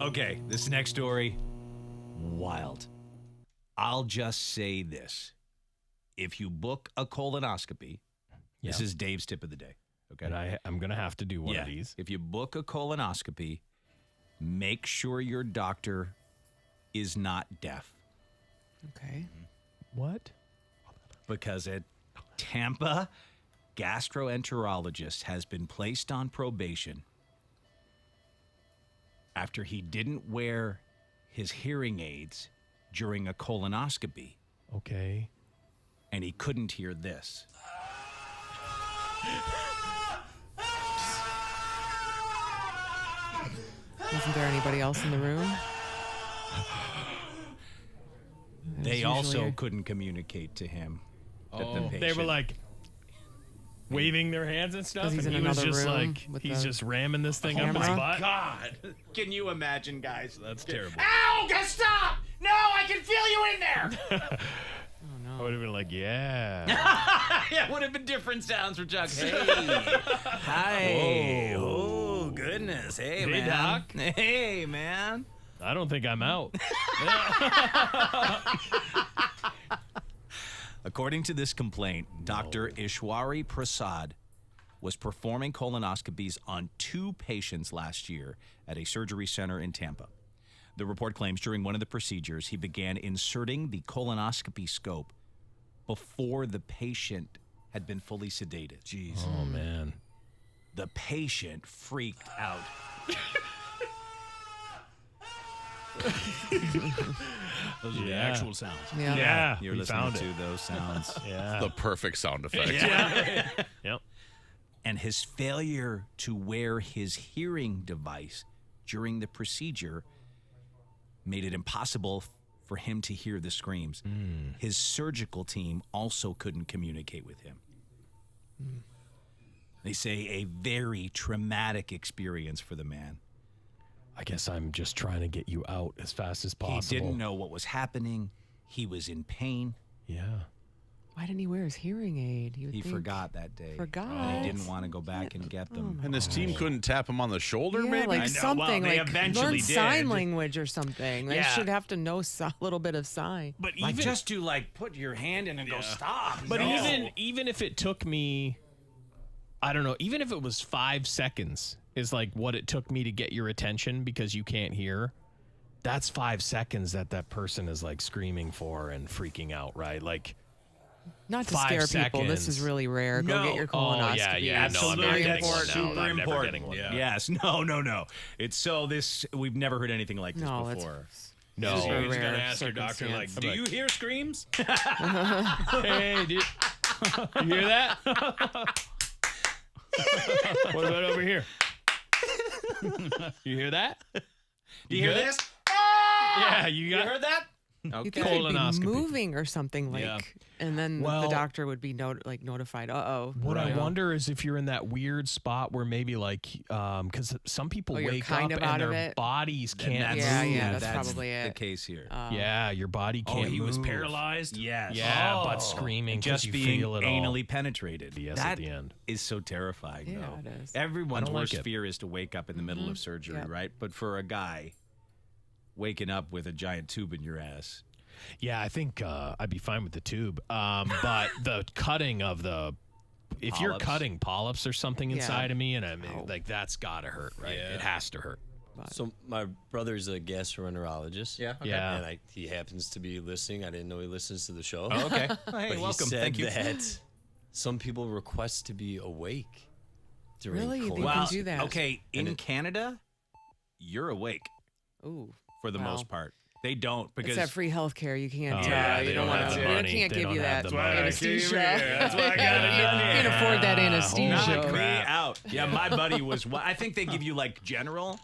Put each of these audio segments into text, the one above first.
Okay, this next story, wild. I'll just say this. If you book a colonoscopy, this is Dave's tip of the day. Okay. And I'm going to have to do one of these. If you book a colonoscopy, make sure your doctor is not deaf. Okay. What? Because a Tampa gastroenterologist has been placed on probation after he didn't wear his hearing aids during a colonoscopy. Okay. And he couldn't hear this. Wasn't there anybody else in the room? They also couldn't communicate to him. That the patient, They were like waving their hands and stuff, he's and in he was another just room like, with he's the just ramming this thing up his camera? butt. God, can you imagine, guys? That's terrible. Ow! Stop! No, I can feel you in there. I would have been like, yeah. Yeah, would have been different sounds for Chuck. Hey, hi. Oh goodness. Hey, man. Doc. Hey, man. I don't think I'm out. According to this complaint, Dr. Ishwari Prasad was performing colonoscopies on 2 patients last year at a surgery center in Tampa. The report claims during one of the procedures, he began inserting the colonoscopy scope before the patient had been fully sedated. Jeez. Oh, man. The patient freaked out. Those are the actual sounds. Yeah. You're we listening found to it. those sounds. Yeah. The perfect sound effect. Yep. And his failure to wear his hearing device during the procedure made it impossible for him to hear the screams. His surgical team also couldn't communicate with him. They say a very traumatic experience for the man. I guess I'm just trying to get you out as fast as possible. He didn't know what was happening. He was in pain. Yeah. Why didn't he wear his hearing aid? He forgot that day. Forgot. And he didn't want to go back and get them. And his team couldn't tap him on the shoulder, Yeah, maybe? like I know. something. Well, they like eventually learn did. sign language or something. They Yeah. should have to know a little bit of sign. But Like, just to, like, put your hand in and go, stop. But No. even if it took me, I don't know, even if it was 5 seconds is like what it took me to get your attention because you can't hear, that's 5 seconds that person is like screaming for and freaking out, right? Like, Not to 5 scare people. This is seconds. really rare. Go No. get your Oh, colonoscopy. yeah. No, I'm not Absolutely getting one important. now. Super I'm never important. getting one. Yeah. Yes. No. It's so this, we've never heard anything like this No, before. No. Super You rare gotta ask your doctor, like, circumstance. do you hear screams? hey, dude, you hear that? What about over here? You hear that? Do you hear good? this? Yeah, you heard that? You Okay. think they'd be Colonoscopy. moving or something like, Yeah. and then Well- the doctor would be notified. What I Right. wonder is if you're in that weird spot where maybe like, because some people Oh, you're wake kind up of out and of their it? bodies Then can't Yeah, move. yeah, that's probably the it. case here. Yeah, your body can't move. paralyzed? Yes. Yeah, but screaming 'cause Just you being feel it all. anally penetrated. Yes, that at the end. is so terrifying, Yeah, though. it is. Everyone's I don't like worst it. fear is to wake up in the middle of surgery, Yep. right? But for a guy, waking up with a giant tube in your ass. Yeah, I think I'd be fine with the tube. But the cutting of if you're Polyps. cutting polyps or something Yeah. inside of me, and I mean, like that's gotta hurt, right? Yeah. It has to hurt. So my brother's a gastroenterologist. Yeah. Okay. Yeah. And he happens to be listening. I didn't know he listens to the show. Oh, okay. Hey, But he welcome. said Thank you. that some people request to be awake during Really? They colonoscopy. can do that? Okay, in it- Canada, you're awake Ooh. for the Wow. most part. They don't because It's that free health care. You can't. Yeah, you they don't don't want have to. the We money. can't They give don't you have that the money. anesthesia. That's why I got it. Can't afford that anesthesia. Knock me crap. out. Yeah, my buddy was. I think they give you like general,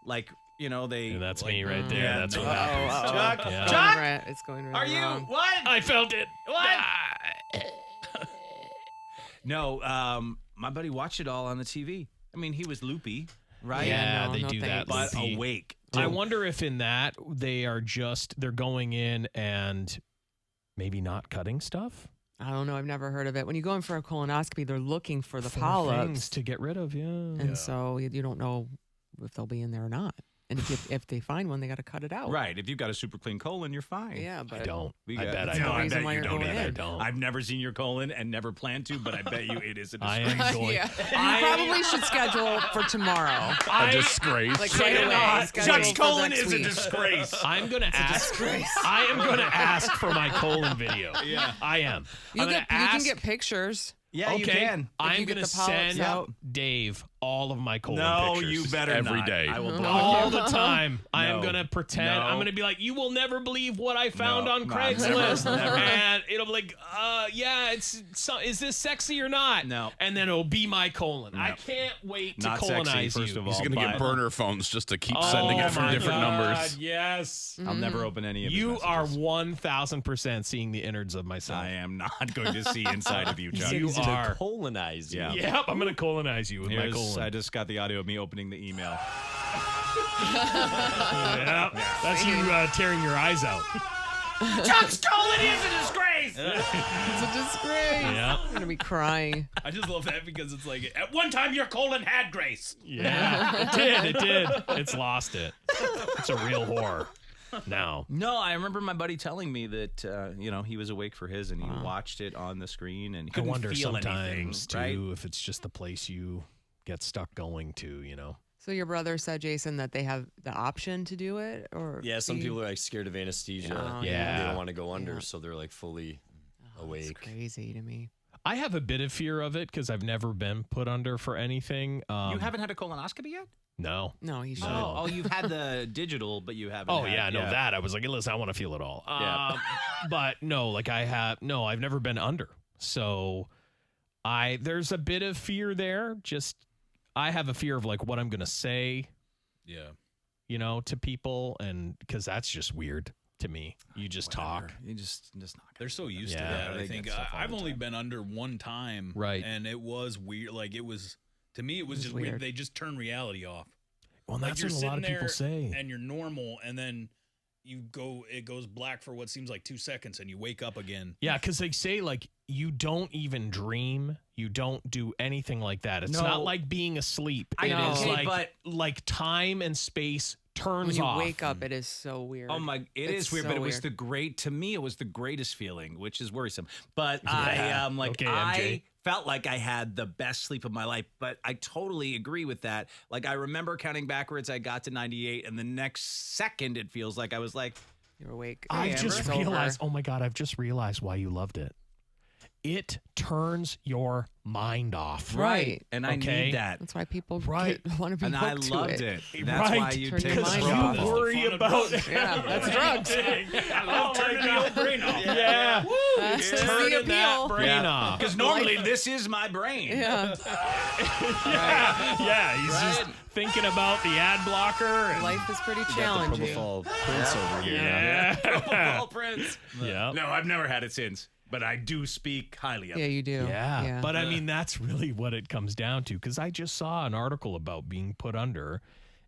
like they. And that's like, me right there. Yeah, That's no. what happens. Chuck, Yeah. Chuck, It's going are really you wrong. what? I felt it. What? No, my buddy watched it all on the TV. I mean, he was loopy, right? Yeah, no, they no do that. thanks. but loopy. awake. I wonder if in that they're going in and maybe not cutting stuff. I don't know. I've never heard of it. When you go in for a colonoscopy, they're looking for the For polyps, things to get rid of. Yeah. and so you don't know if they'll be in there or not. And if they find one, they got to cut it out. Right. If you've got a super clean colon, you're fine. Yeah, but I don't. We I got- bet I No, don't. reason bet why you you're don't going either. in. don't. I've never seen your colon and never planned to, but I bet you it is a I disgrace. am going. yeah, you probably should schedule for tomorrow. A disgrace. Like right away. schedule Judge for colon next is a week. disgrace. I'm gonna ask. I am gonna ask for my colon video. Yeah. I am. You I'm gonna can ask. get pictures. Yeah, you Okay, can. I'm you get gonna the polyps send out. Dave all of my colon No, pictures. you better Every not. day. I will block all you. the time. I am No. gonna pretend. No. I'm gonna be like, you will never believe what I found No. on No, Craigslist, never. and it'll be like, yeah, is this sexy or not? No. And then it'll be my colon. I No. can't wait to Not colonize sexy, you. first of all. He's going to get but- burner phones just to keep Oh sending it from my different God, numbers. Yes. I'll never open any of his You are messages. 1,000% seeing the innards of myself. I am not going to see inside of you, Chuck. You He's are. to colonize you. Yeah. Yep, I'm gonna colonize you with my colon. I just got the audio of me opening the email. Yeah, that's you tearing your eyes out. Chuck's colon is a disgrace. It's a disgrace. Yeah. I'm gonna be crying. I just love that because it's like at one time your colon had grace. Yeah, it did. It's lost it. It's a real horror now. No, I remember my buddy telling me that he was awake for his and he watched it on the screen and he I couldn't wonder feel sometimes anything, too if it's just the place you get stuck going to. So your brother said, Jason, that they have the option to do it, or Yeah, some do you- people are like scared of anesthesia. Oh, yeah. They don't want to go under, Yeah. so they're like fully It's awake. crazy to me. I have a bit of fear of it because I've never been put under for anything. You haven't had a colonoscopy yet? No. No, he should. Oh, you've had the digital, but you haven't. Oh had, yeah, no, that I was like, listen, I want to feel it all. Yeah. But no, like I've never been under. So there's a bit of fear there. Just I have a fear of like what I'm gonna say, to people, and because that's just weird to me. You just talk. You just not. They're so used to Yeah. that. They I think get stuff all I've the only time. been under one time, Right. And it was weird. Like it was to me, it was just weird. weird. They just turn reality off. Well, Like that's you're what a lot of sitting people there say. and you're normal, and then it goes black for what seems like 2 seconds, and you wake up again. Yeah, because they say like you don't even dream, you don't do anything like that. It's No. not like being asleep. I It know. is Okay, like time and space turns When you off. wake up, it is so weird. Oh my! It It's is weird, so but it was weird. to me, it was the greatest feeling, which is worrisome. But Yeah. Okay, I MJ. felt like I had the best sleep of my life. But I totally agree with that. Like I remember counting backwards, I got to 98, and the next second, it feels like I was like, You're awake. I've It's just over. realized, oh my God, I've just realized why you loved it. It turns your mind off. Right. and I Okay. need that. That's why people Right. want to be And I hooked to loved it. it. That's why Right. you Turn take your the mind stroke off. off. worry about Yeah, that's drugs. I love turning the old brain off. Yeah. That's It's the turning appeal. that brain off. Because normally this is my brain. Yeah. Yeah, he's just thinking about the ad blocker. And, Life is pretty You got the challenging. propofol prince over here. yeah. Paul Prince. Yeah. No, I've never had it since, but I do speak highly of Yeah, it. you do. Yeah. But I mean, that's really what it comes down to. Because I just saw an article about being put under,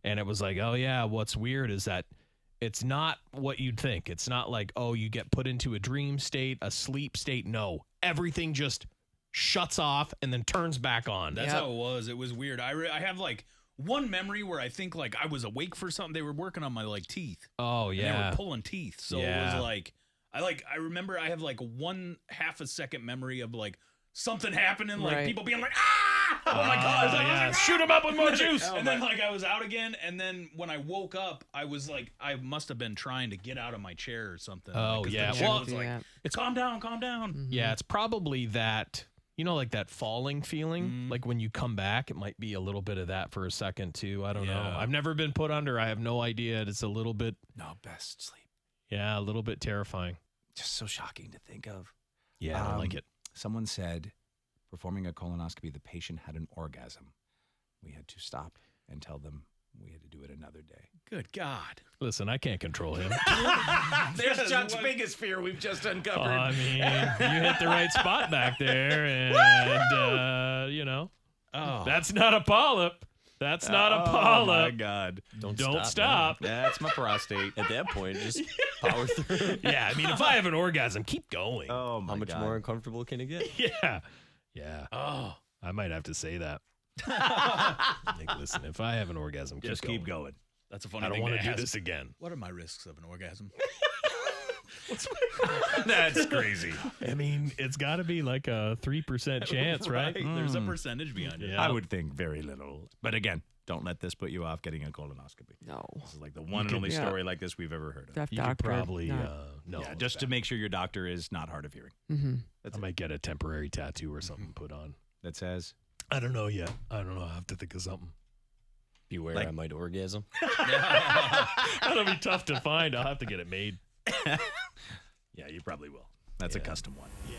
and it was like, oh, yeah, what's weird is that it's not what you'd think. It's not like, oh, you get put into a dream state, a sleep state. No, everything just shuts off and then turns back on. That's Yep. how it was. It was weird. I have like one memory where I think like I was awake for something. They were working on my like teeth. Oh, And they yeah. were pulling teeth. So it Yeah. was like I remember I have like 1/2 a second memory of like something happening, like Right. people being like, ah! Oh my god! I was yeah. like, Shoot him up with more juice. and then like I was out again, and then when I woke up, I was like, I must have been trying to get out of my chair or something. Oh, Like, 'cause the yeah. chair Well, was like, yeah. calm down, calm down. Yeah, it's probably that, like that falling feeling. Like when you come back, it might be a little bit of that for a second too. I don't know. Yeah. I've never been put under. I have no idea. It's a little bit, No, best sleep. a little bit terrifying. Just so shocking to think of. Yeah, I don't like it. Someone said, performing a colonoscopy, the patient had an orgasm. We had to stop and tell them we had to do it another day. Good God. Listen, I can't control him. There's Chuck's biggest fear we've just uncovered. I mean, you hit the right spot back there, and Oh, that's not a polyp. That's not a Oh, polyp. my God. Don't stop, stop. That's my prostate. At that point, just power through. Yeah, I mean, if I have an orgasm, keep going. Oh, my How much God. more uncomfortable can it get? Yeah. oh. I might have to say that. Like, listen, if I have an orgasm, Just keep going. That's a funny I don't thing want to do ask. this again. What are my risks of an orgasm? What are my risks of an orgasm? That's crazy. I mean, it's got to be like a 3% chance, right? There's a percentage behind it. Yeah. I would think very little. But again, don't let this put you off getting a colonoscopy. No. This is like the one and only yeah. story like this we've ever heard of. Deaf You could doctor. probably not- no. Yeah, it's just to bad. make sure your doctor is not hard of hearing. I might get a temporary tattoo or something put on. That says, I don't know yet. I don't know. I have to think of something. Beware, Like- I might orgasm. That'll be tough to find. I'll have to get it made. yeah, you probably will. That's a custom one. Yeah.